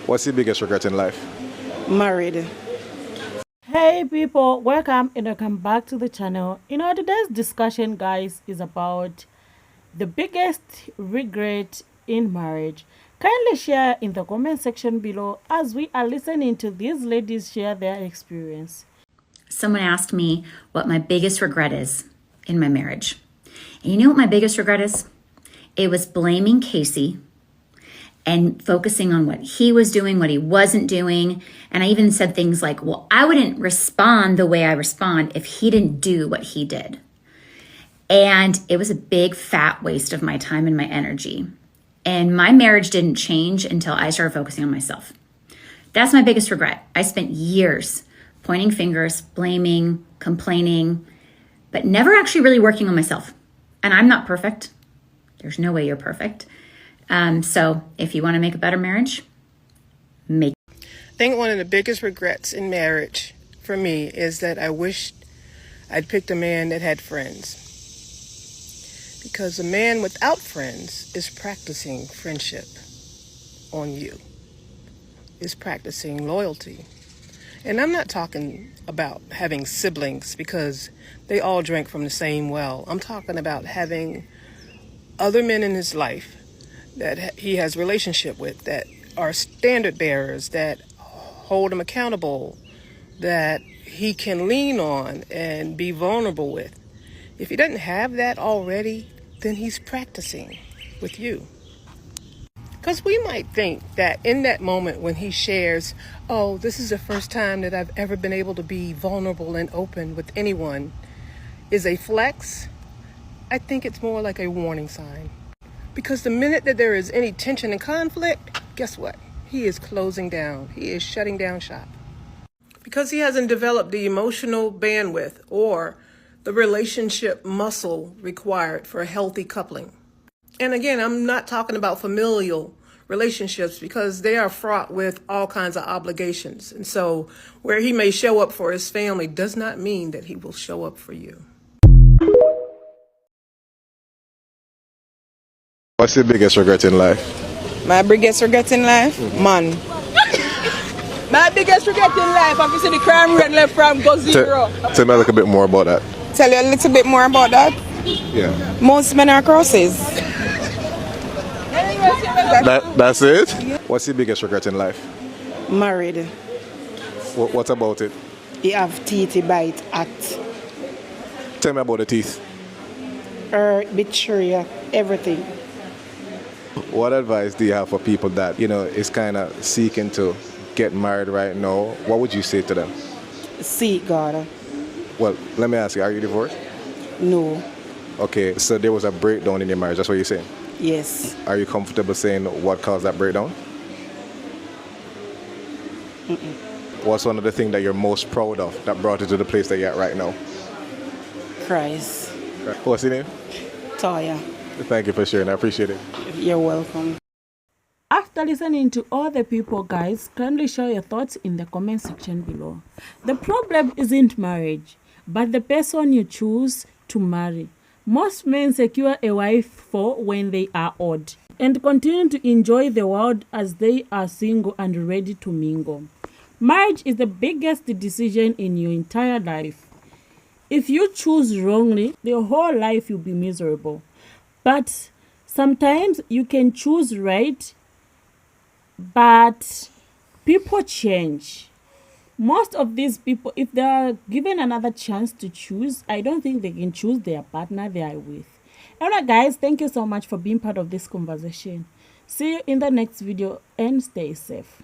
What's your biggest regret in life? Married. Hey people, welcome and welcome back to the channel. Today's discussion, guys, is about the biggest regret in marriage. Kindly share in the comment section below as we are listening to these ladies share their experience. Someone asked me what my biggest regret is in my marriage. And you know what my biggest regret is? It was blaming Casey and focusing on what he was doing, what he wasn't doing. And I even said things like, well, I wouldn't respond the way I respond if he didn't do what he did. And it was a big fat waste of my time and my energy. And my marriage didn't change until I started focusing on myself. That's my biggest regret. I spent years pointing fingers, blaming, complaining, but never actually really working on myself. And I'm not perfect. There's no way you're perfect. So if you want to make a better marriage, make. I think one of the biggest regrets in marriage for me is that I wished I'd picked a man that had friends. Because a man without friends is practicing friendship on you, is practicing loyalty. And I'm not talking about having siblings because they all drank from the same well. I'm talking about having other men in his life that he has relationship with that are standard bearers, that hold him accountable, that he can lean on and be vulnerable with. If he doesn't have that already, then he's practicing with you. Because we might think that in that moment when he shares, oh, this is the first time that I've ever been able to be vulnerable and open with anyone, is a flex. I think it's more like a warning sign. Because the minute that there is any tension and conflict, guess what? He is closing down. He is shutting down shop. Because he hasn't developed the emotional bandwidth or the relationship muscle required for a healthy coupling. And again, I'm not talking about familial relationships because they are fraught with all kinds of obligations. And so where he may show up for his family does not mean that he will show up for you. What's your biggest regret in life? My biggest regret in life? Man. My biggest regret in life, obviously the crime rate left from go zero. Tell me a little bit more about that. Tell you a little bit more about that. Yeah. Most men are crosses. That's it? What's your biggest regret in life? Married. What about it? You have teeth, you bite at. Tell me about the teeth. Betrayal, everything. What advice do you have for people that, is kind of seeking to get married right now? What would you say to them? Seek God. Well, let me ask you, are you divorced? No. Okay, so there was a breakdown in your marriage, that's what you're saying? Yes. Are you comfortable saying what caused that breakdown? What's one of the things that you're most proud of that brought you to the place that you're at right now? Christ. What's your name? Toya. Thank you for sharing, I appreciate it. You're welcome. After listening to all the people, guys, kindly share your thoughts in the comment section below. The problem isn't marriage, but the person you choose to marry. Most men secure a wife for when they are old and continue to enjoy the world as they are single and ready to mingle. Marriage is the biggest decision in your entire life. If you choose wrongly, your whole life will be miserable. But sometimes you can choose right, but people change. Most of these people, if they are given another chance to choose, I don't think they can choose their partner they are with. Alright guys, thank you so much for being part of this conversation. See you in the next video and stay safe.